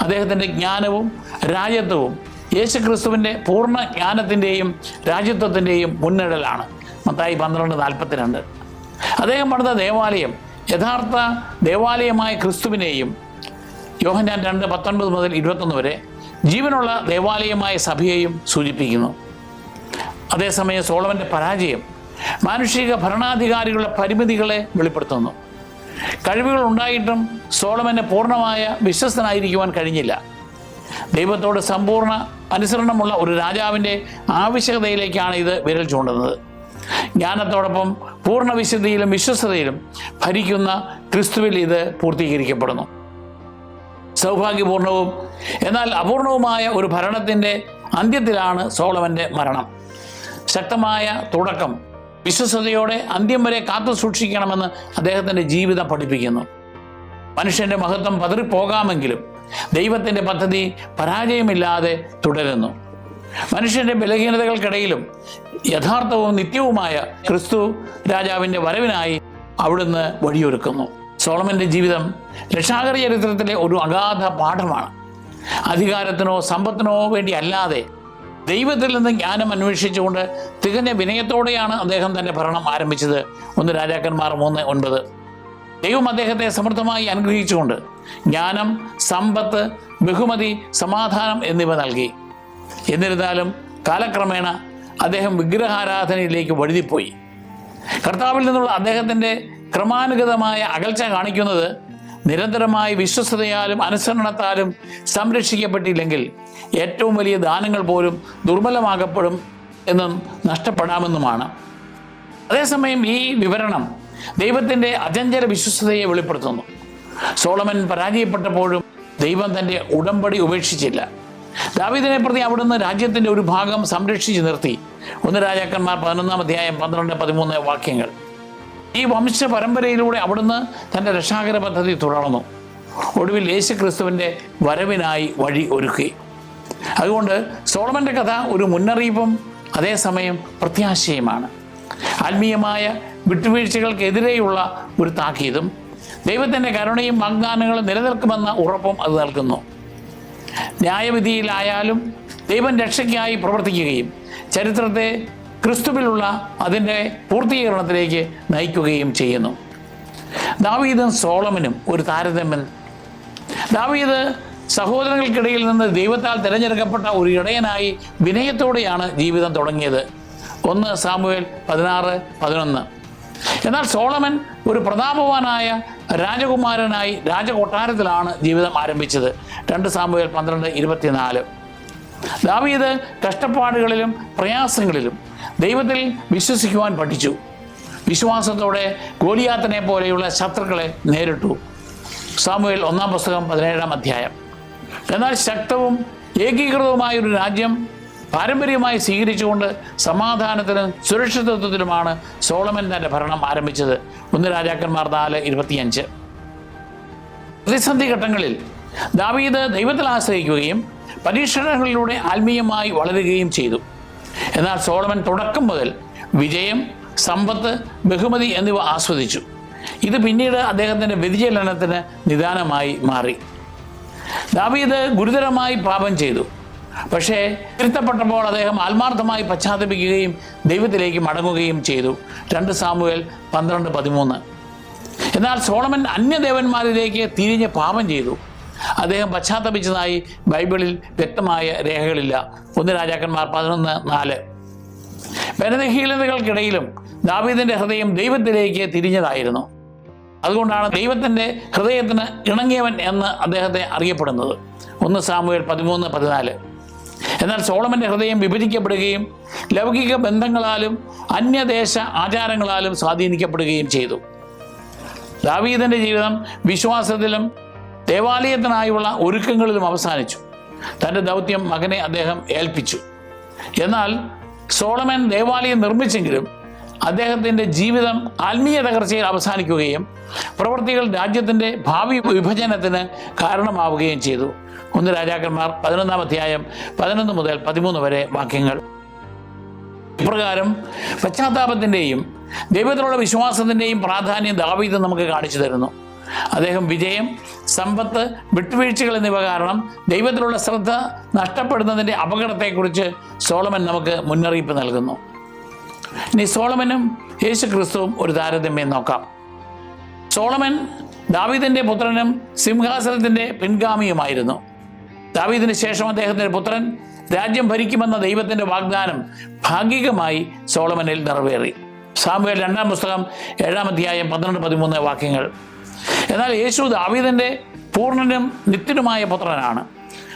അദ്ദേഹത്തിൻ്റെ ജ്ഞാനവും രാജ്യത്വവും യേശുക്രിസ്തുവിൻ്റെ പൂർണ്ണ ജ്ഞാനത്തിൻ്റെയും രാജ്യത്വത്തിൻ്റെയും മുൻനിഴലാണ്. മത്തായി 12:42. അദ്ദേഹം പണിത ദേവാലയം യഥാർത്ഥ ദേവാലയമായ ക്രിസ്തുവിനെയും യോഹന്നാൻ 2:19 മുതൽ 21 വരെ ജീവനുള്ള ദേവാലയമായ സഭയെയും സൂചിപ്പിക്കുന്നു. അതേസമയം സോളമൻ്റെ പരാജയം മാനുഷിക ഭരണാധികാരികളുടെ പരിമിതികളെ വെളിപ്പെടുത്തുന്നു. കഴിവുകൾ ഉണ്ടായിട്ടും സോളമന് പൂർണ്ണമായ വിശ്വസ്തനായിരിക്കുവാൻ കഴിഞ്ഞില്ല. ദൈവത്തോട് സമ്പൂർണ്ണ അനുസരണമുള്ള ഒരു രാജാവിൻ്റെ ആവശ്യകതയിലേക്കാണ് ഇത് വിരൽ ചൂണ്ടുന്നത്. ജ്ഞാനത്തോടൊപ്പം പൂർണ്ണ വിശുദ്ധിയിലും വിശ്വസ്തതയിലും ഭരിക്കുന്ന ക്രിസ്തുവിൽ ഇത് പൂർത്തീകരിക്കപ്പെടുന്നു. സൗഭാഗ്യപൂർണവും എന്നാൽ അപൂർണവുമായ ഒരു ഭരണത്തിൻ്റെ അന്ത്യത്തിലാണ് സോളമൻ്റെ മരണം. ശക്തമായ തുടക്കം വിശ്വസ്തയോടെ അന്ത്യം വരെ കാത്തു സൂക്ഷിക്കണമെന്ന് അദ്ദേഹത്തിൻ്റെ ജീവിതം പഠിപ്പിക്കുന്നു. മനുഷ്യൻ്റെ മഹത്വം പതറിപ്പോകാമെങ്കിലും ദൈവത്തിൻ്റെ പദ്ധതി പരാജയമില്ലാതെ തുടരുന്നു. മനുഷ്യൻ്റെ ബലഹീനതകൾക്കിടയിലും യഥാർത്ഥവും നിത്യവുമായ ക്രിസ്തു രാജാവിൻ്റെ വരവിനായി അവിടുന്ന് വഴിയൊരുക്കുന്നു. സോളമൻ്റെ ജീവിതം രക്ഷാകര ചരിത്രത്തിലെ ഒരു അഗാധ പാഠമാണ്. അധികാരത്തിനോ സമ്പത്തിനോ വേണ്ടി അല്ലാതെ ദൈവത്തിൽ നിന്ന് ജ്ഞാനം അന്വേഷിച്ചുകൊണ്ട് തികഞ്ഞ വിനയത്തോടെയാണ് അദ്ദേഹം തൻ്റെ ഭരണം ആരംഭിച്ചത്. 1 രാജാക്കന്മാർ 3:9. ദൈവം അദ്ദേഹത്തെ സമൃദ്ധമായി അനുഗ്രഹിച്ചുകൊണ്ട് ജ്ഞാനം, സമ്പത്ത്, ബഹുമതി, സമാധാനം എന്നിവ നൽകി. എന്നിരുന്നാലും കാലക്രമേണ അദ്ദേഹം വിഗ്രഹാരാധനയിലേക്ക് വഴുതിപ്പോയി. കർത്താവിൽ നിന്നുള്ള അദ്ദേഹത്തിൻ്റെ ക്രമാനുഗതമായ അകൽച്ച കാണിക്കുന്നത് നിരന്തരമായ വിശ്വസ്തയാലും അനുസരണത്താലും സംരക്ഷിക്കപ്പെട്ടില്ലെങ്കിൽ ഏറ്റവും വലിയ ദാനങ്ങൾ പോലും ദുർബലമാകപ്പെടും എന്നും നഷ്ടപ്പെടാമെന്നുമാണ്. അതേസമയം ഈ വിവരണം ദൈവത്തിൻ്റെ അചഞ്ചല വിശ്വസ്തതയെ വെളിപ്പെടുത്തുന്നു. സോളമൻ പരാജയപ്പെട്ടപ്പോഴും ദൈവം തൻ്റെ ഉടമ്പടി ഉപേക്ഷിച്ചില്ല. ദാവീദിനെ പ്രതി അവിടുന്ന് രാജ്യത്തിൻ്റെ ഒരു ഭാഗം സംരക്ഷിച്ചു നിർത്തി. 1 രാജാക്കന്മാർ 11:12-13 വാക്യങ്ങൾ. ഈ വംശ പരമ്പരയിലൂടെ അവിടുന്ന് തൻ്റെ രക്ഷാകര പദ്ധതി തുടർന്നു. ഒടുവിൽ യേശുക്രിസ്തുവിൻ്റെ വരവിനായി വഴി ഒരുക്കി. അതുകൊണ്ട് സോളമൻ്റെ കഥ ഒരു മുന്നറിയിപ്പും അതേസമയം പ്രത്യാശയുമാണ്. ആത്മീയമായ വിട്ടുവീഴ്ചകൾക്കെതിരെയുള്ള ഒരു താക്കീതും ദൈവത്തിൻ്റെ കരുണയും വാഗ്ദാനങ്ങളും നിലനിൽക്കുമെന്ന ഉറപ്പും അത് നൽകുന്നു. ന്യായവിധിയിലായാലും ദൈവം രക്ഷയ്ക്കായി പ്രവർത്തിക്കുകയും ചരിത്രത്തെ ക്രിസ്തുവിലുള്ള അതിൻ്റെ പൂർത്തീകരണത്തിലേക്ക് നയിക്കുകയും ചെയ്യുന്നു. ദാവീദും സോളമനും ഒരു താരതമ്യം. ദാവീദ് സഹോദരങ്ങൾക്കിടയിൽ നിന്ന് ദൈവത്താൽ തിരഞ്ഞെടുക്കപ്പെട്ട ഒരു ഇടയനായി വിനയത്തോടെയാണ് ജീവിതം തുടങ്ങിയത്. 1 സാമുവേൽ 16:11. എന്നാൽ സോളമൻ ഒരു പ്രതാപവാനായ രാജകുമാരനായി രാജകൊട്ടാരത്തിലാണ് ജീവിതം ആരംഭിച്ചത്. 2 സാമുവേൽ 12:24. ദാവീദ് കഷ്ടപ്പാടുകളിലും പ്രയാസങ്ങളിലും ദൈവത്തിൽ വിശ്വസിക്കുവാൻ പഠിച്ചു. വിശ്വാസത്തോടെ ഗോലിയാത്തിനെ പോലെയുള്ള ശത്രുക്കളെ നേരിട്ടു. സാമുവേൽ 1 പുസ്തകം 17 അധ്യായം. എന്നാൽ ശക്തവും ഏകീകൃതവുമായൊരു രാജ്യം പാരമ്പര്യമായി സ്വീകരിച്ചുകൊണ്ട് സമാധാനത്തിലും സുരക്ഷിതത്വത്തിലുമാണ് സോളമൻ തൻ്റെ ഭരണം ആരംഭിച്ചത്. 1 രാജാക്കന്മാർ 4:25. പ്രതിസന്ധി ഘട്ടങ്ങളിൽ ദാവീദ് ദൈവത്തിൽ ആശ്രയിക്കുകയും പരീക്ഷണങ്ങളിലൂടെ ആത്മീയമായി വളരുകയും ചെയ്തു. എന്നാൽ സോളമൻ തുടക്കം മുതൽ വിജയം, സമ്പത്ത്, ബഹുമതി എന്നിവ ആസ്വദിച്ചു. ഇത് പിന്നീട് അദ്ദേഹത്തിൻ്റെ വ്യതിചലനത്തിന് നിദാനമായി മാറി. ദാവീദ് ഗുരുതരമായി പാപം ചെയ്തു. പക്ഷേ തിരുത്തപ്പെട്ടപ്പോൾ അദ്ദേഹം ആത്മാർത്ഥമായി പശ്ചാത്തപിക്കുകയും ദൈവത്തിലേക്ക് മടങ്ങുകയും ചെയ്തു. 2 സാമുവേൽ 12:13. എന്നാൽ സോളമൻ അന്യദേവന്മാരിലേക്ക് തിരിഞ്ഞ് പാപം ചെയ്തു. അദ്ദേഹം പശ്ചാത്തപിച്ചതായി ബൈബിളിൽ വ്യക്തമായ രേഖകളില്ല. 1 രാജാക്കന്മാർ 11:4. ബലഹീനതകൾക്കിടയിലും ദാവീദിൻ്റെ ഹൃദയം ദൈവത്തിലേക്ക് തിരിഞ്ഞതായിരുന്നു. അതുകൊണ്ടാണ് ദൈവത്തിൻ്റെ ഹൃദയത്തിന് ഇണങ്ങിയവൻ എന്ന് അദ്ദേഹത്തെ അറിയപ്പെടുന്നത്. 1 സാമുവേൽ 13:14. എന്നാൽ സോളമൻ്റെ ഹൃദയം വിഭജിക്കപ്പെടുകയും ലൗകിക ബന്ധങ്ങളാലും അന്യദേശ ആചാരങ്ങളാലും സ്വാധീനിക്കപ്പെടുകയും ചെയ്തു. ദാവീദിൻ്റെ ജീവിതം വിശ്വാസത്തിലും ദേവാലയത്തിനായുള്ള ഒരുക്കങ്ങളിലും അവസാനിച്ചു. തൻ്റെ ദൗത്യം മകനെ അദ്ദേഹം ഏൽപ്പിച്ചു. എന്നാൽ സോളമൻ ദേവാലയം നിർമ്മിച്ചെങ്കിലും അദ്ദേഹത്തിൻ്റെ ജീവിതം ആത്മീയ തകർച്ചയിൽ അവസാനിക്കുകയും പ്രവൃത്തികൾ രാജ്യത്തിൻ്റെ ഭാവി വിഭജനത്തിന് കാരണമാവുകയും ചെയ്തു. 1 രാജാക്കന്മാർ 11 അധ്യായം 11 മുതൽ 13 വരെ വാക്യങ്ങൾ. ഇപ്രകാരം പശ്ചാത്താപത്തിൻ്റെയും ദൈവത്തിലുള്ള വിശ്വാസത്തിൻ്റെയും പ്രാധാന്യം ദാവീദ് നമുക്ക് കാണിച്ചു തരുന്നു. അദ്ദേഹം വിജയം, സമ്പത്ത്, വിട്ടുവീഴ്ചകൾ എന്നിവ കാരണം ദൈവത്തിലുള്ള ശ്രദ്ധ നഷ്ടപ്പെടുന്നതിൻ്റെ അപകടത്തെക്കുറിച്ച് സോളമൻ നമുക്ക് മുന്നറിയിപ്പ് നൽകുന്നു. ഇനി സോളമനും യേശുക്രിസ്തുവും ഒരു താരതമ്യം നോക്കാം. സോളമൻ ദാവീദിന്റെ പുത്രനും സിംഹാസനത്തിന്റെ പിൻഗാമിയുമായിരുന്നു. ദാവീദിന് ശേഷം അദ്ദേഹത്തിന്റെ പുത്രൻ രാജ്യം ഭരിക്കുമെന്ന ദൈവത്തിന്റെ വാഗ്ദാനം ഭാഗികമായി സോളമനിൽ നിറവേറി. സാമുവേൽ 2-ാം പുസ്തകം 7-ാം അധ്യായം 12-13 വാക്യങ്ങൾ. എന്നാൽ യേശു ദാവീദിന്റെ പൂർണ്ണനും നിത്യനുമായ പുത്രനാണ്.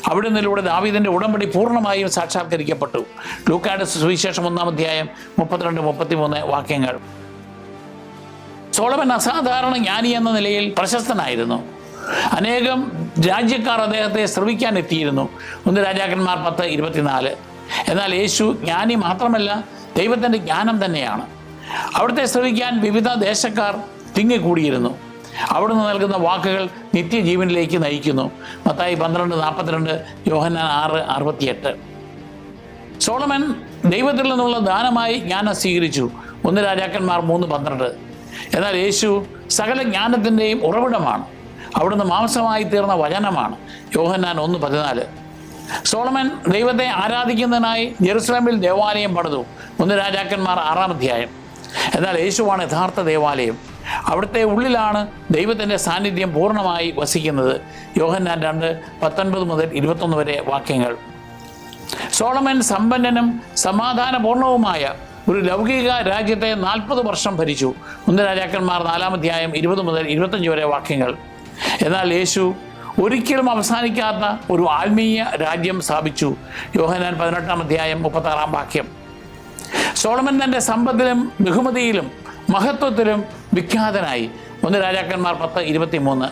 അവിടെ നിന്നിലൂടെ ദാവീദിന്റെ ഉടമ്പടി പൂർണ്ണമായും സാക്ഷാത്കരിക്കപ്പെട്ടു. ലൂക്കായുടെ സുവിശേഷം 1-ാം അധ്യായം 32-33 വാക്യങ്ങൾ. സോളമൻ അസാധാരണ ജ്ഞാനി എന്ന നിലയിൽ പ്രശസ്തനായിരുന്നു. അനേകം രാജ്യക്കാർ അദ്ദേഹത്തെ ശ്രവിക്കാൻ എത്തിയിരുന്നു. 1 രാജാക്കന്മാർ 10:24. എന്നാൽ യേശു ജ്ഞാനി മാത്രമല്ല, ദൈവത്തിൻ്റെ ജ്ഞാനം തന്നെയാണ്. അവിടുത്തെ ശ്രവിക്കാൻ വിവിധ ദേശക്കാർ തിങ്ങിക്കൂടിയിരുന്നു. അവിടുന്ന് നൽകുന്ന വാക്കുകൾ നിത്യജീവനിലേക്ക് നയിക്കുന്നു. മത്തായി 12:42, യോഹന്നാൻ 6:68. സോളമൻ ദൈവത്തിൽ നിന്നുള്ള ദാനമായി ജ്ഞാനം സ്വീകരിച്ചു. 1 രാജാക്കന്മാർ 3:12. എന്നാൽ യേശു സകല ജ്ഞാനത്തിൻ്റെയും ഉറവിടമാണ്. അവിടുന്ന് മാംസമായി തീർന്ന വചനമാണ്. യോഹന്നാൻ 1:14. സോളമൻ ദൈവത്തെ ആരാധിക്കുന്നതിനായി ജെറുസലേമിൽ ദേവാലയം പണിതു. 1 രാജാക്കന്മാർ 6-ാം അധ്യായം. എന്നാൽ യേശുവാണ് യഥാർത്ഥ ദേവാലയം. അവിടുത്തെ ഉള്ളിലാണ് ദൈവത്തിൻ്റെ സാന്നിധ്യം പൂർണ്ണമായി വസിക്കുന്നത്. യോഹന്നാൻ 2:19-21 വരെ വാക്യങ്ങൾ. സോളമൻ സമ്പന്നനും സമാധാനപൂർണവുമായ ഒരു ലൗകിക രാജ്യത്തെ 40 വർഷം ഭരിച്ചു. 1 രാജാക്കന്മാർ 4-ാം അധ്യായം 20-25 വരെ വാക്യങ്ങൾ. എന്നാൽ യേശു ഒരിക്കലും അവസാനിക്കാത്ത ഒരു ആത്മീയ രാജ്യം സ്ഥാപിച്ചു. യോഹന്നാൻ 18-ാം അധ്യായം 36-ാം വാക്യം. സോളമൻ തൻ്റെ സമ്പത്തിലും ബഹുമതിയിലും മഹത്വത്തിലും വിഖ്യാതനായി. 1 രാജാക്കന്മാർ 10:23.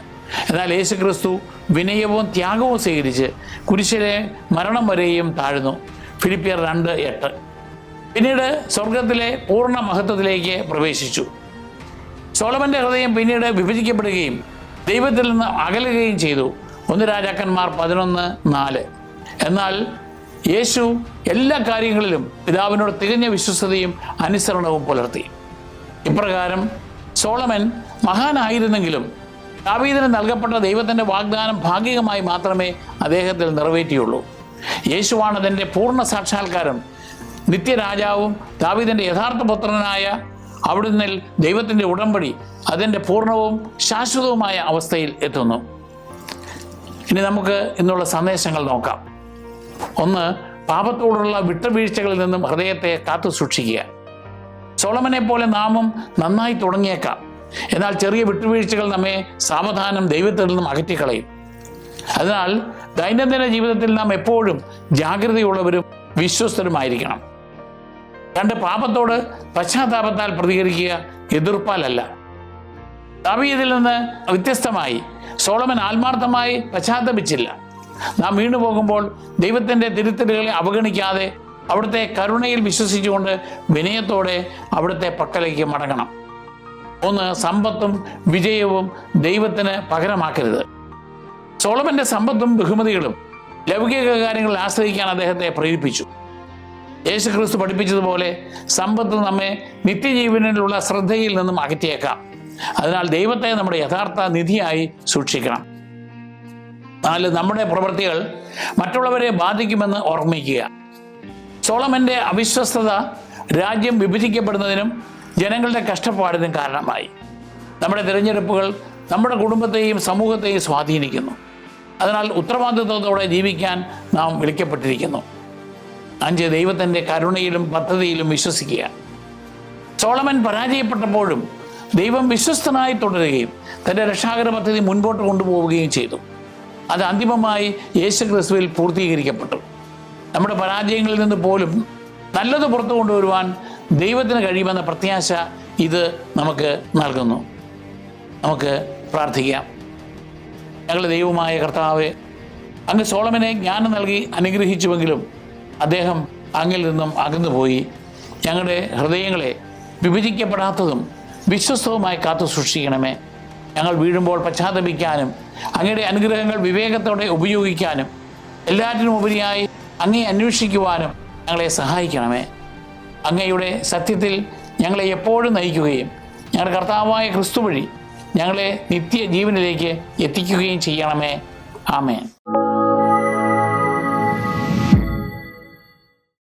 എന്നാൽ യേശു ക്രിസ്തു വിനയവും ത്യാഗവും സ്വീകരിച്ച് കുരിശിലെ മരണം വരെയും താഴ്ന്നു. ഫിലിപ്പിയർ 2:8. പിന്നീട് സ്വർഗത്തിലെ പൂർണ്ണ മഹത്വത്തിലേക്ക് പ്രവേശിച്ചു. സോളമൻ്റെ ഹൃദയം പിന്നീട് വിഭജിക്കപ്പെടുകയും ദൈവത്തിൽ നിന്ന് അകലുകയും ചെയ്തു. 1 രാജാക്കന്മാർ 11:4. എന്നാൽ യേശു എല്ലാ കാര്യങ്ങളിലും പിതാവിനോട് തികഞ്ഞ വിശ്വസ്തയും അനുസരണവും പുലർത്തി. ഇപ്രകാരം സോളമൻ മഹാനായിരുന്നെങ്കിലും ദാവീദിന് നൽകപ്പെട്ട ദൈവത്തിൻ്റെ വാഗ്ദാനം ഭാഗികമായി മാത്രമേ അദ്ദേഹത്തിൽ നിറവേറ്റിയുള്ളൂ. യേശുവാണ് അതിൻ്റെ പൂർണ്ണ സാക്ഷാത്കാരം. നിത്യരാജാവും ദാവീദിൻ്റെ യഥാർത്ഥ പുത്രനായ അവിടുന്ന് ദൈവത്തിൻ്റെ ഉടമ്പടി അതിൻ്റെ പൂർണ്ണവും ശാശ്വതവുമായ അവസ്ഥയിൽ എത്തുന്നു. ഇനി നമുക്ക് ഇന്നുള്ള സന്ദേശങ്ങൾ നോക്കാം. 1. പാപത്തോടുള്ള വിട്ടുവീഴ്ചകളിൽ നിന്നും ഹൃദയത്തെ കാത്തു സൂക്ഷിക്കുക. സോളമനെ പോലെ നാമും നന്നായി തുടങ്ങിയേക്കാം. എന്നാൽ ചെറിയ വിട്ടുവീഴ്ചകൾ നമ്മെ സാവധാനം ദൈവത്തിൽ നിന്നും അകറ്റിക്കളയും. അതിനാൽ ദൈനംദിന ജീവിതത്തിൽ നാം എപ്പോഴും ജാഗ്രതയുള്ളവരും വിശ്വസ്തരുമായിരിക്കണം. 2. പാപത്തോട് പശ്ചാത്താപത്താൽ പ്രതികരിക്കുക, എതിർപ്പാലല്ല. ദാവീദിൽ നിന്ന് വ്യത്യസ്തമായി സോളമൻ ആത്മാർത്ഥമായി പശ്ചാത്തപിച്ചില്ല. നാം വീണു പോകുമ്പോൾ ദൈവത്തിൻ്റെ തിരുത്തലുകളെ അവഗണിക്കാതെ അവിടുത്തെ കരുണയിൽ വിശ്വസിച്ചുകൊണ്ട് വിനയത്തോടെ അവിടുത്തെ പക്കലേക്ക് മടങ്ങണം. 3. സമ്പത്തും വിജയവും ദൈവത്തിന് പകരമാക്കരുത്. സോളമൻ്റെ സമ്പത്തും ബഹുമതികളും ലൗകിക കാര്യങ്ങളിൽ ആശ്രയിക്കാൻ അദ്ദേഹത്തെ പ്രേരിപ്പിച്ചു. യേശു ക്രിസ്തു പഠിപ്പിച്ചതുപോലെ സമ്പത്ത് നമ്മെ നിത്യജീവനിലുള്ള ശ്രദ്ധയിൽ നിന്നും അകറ്റിയേക്കാം. അതിനാൽ ദൈവത്തെ നമ്മുടെ യഥാർത്ഥ നിധിയായി സൂക്ഷിക്കണം. 4. നമ്മുടെ പ്രവൃത്തികൾ മറ്റുള്ളവരെ ബാധിക്കുമെന്ന് ഓർമ്മിക്കുക. സോളമൻ്റെ അവിശ്വസ്തത രാജ്യം വിഭജിക്കപ്പെടുന്നതിനും ജനങ്ങളുടെ കഷ്ടപ്പാടിനും കാരണമായി. നമ്മുടെ തിരഞ്ഞെടുപ്പുകൾ നമ്മുടെ കുടുംബത്തെയും സമൂഹത്തെയും സ്വാധീനിക്കുന്നു. അതിനാൽ ഉത്തരവാദിത്വത്തോടെ ജീവിക്കാൻ നാം വിളിക്കപ്പെട്ടിരിക്കുന്നു. 5. ദൈവത്തിൻ്റെ കരുണയിലും പദ്ധതിയിലും വിശ്വസിക്കുക. സോളമൻ പരാജയപ്പെട്ടപ്പോഴും ദൈവം വിശ്വസ്തനായി തുടരുകയും തൻ്റെ രക്ഷാകര പദ്ധതി മുൻപോട്ട് കൊണ്ടുപോവുകയും ചെയ്തു. അത് അന്തിമമായി യേശു ക്രിസ്തുവിൽ പൂർത്തീകരിക്കപ്പെട്ടു. നമ്മുടെ പരാജയങ്ങളിൽ നിന്ന് പോലും നല്ലത് പുറത്തു കൊണ്ടുവരുവാൻ ദൈവത്തിന് കഴിയുമെന്ന പ്രത്യാശ ഇത് നമുക്ക് നൽകുന്നു. നമുക്ക് പ്രാർത്ഥിക്കാം. ഞങ്ങളുടെ ദൈവമായ കർത്താവേ, അങ്ങ് സോളമനെ ജ്ഞാനം നൽകി അനുഗ്രഹിച്ചുവെങ്കിലും അദ്ദേഹം അങ്ങിൽ നിന്നും അകന്നുപോയി. ഞങ്ങളുടെ ഹൃദയങ്ങളെ വിഭജിക്കപ്പെടാത്തതും വിശ്വസ്തവുമായി കാത്തു സൂക്ഷിക്കണമേ. ഞങ്ങൾ വീഴുമ്പോൾ പശ്ചാത്തപിക്കാനും അങ്ങയുടെ അനുഗ്രഹങ്ങൾ വിവേകത്തോടെ ഉപയോഗിക്കാനും എല്ലാറ്റിനും ഉപരിയായി അങ്ങയെ അന്വേഷിക്കുവാനും ഞങ്ങളെ സഹായിക്കണമേ. അങ്ങയുടെ സത്യത്തിൽ ഞങ്ങളെ എപ്പോഴും നയിക്കുകയും ഞങ്ങളുടെ കർത്താവായ ക്രിസ്തു വഴി ഞങ്ങളെ നിത്യജീവനിലേക്ക് എത്തിക്കുകയും ചെയ്യണമേ. ആമേൻ.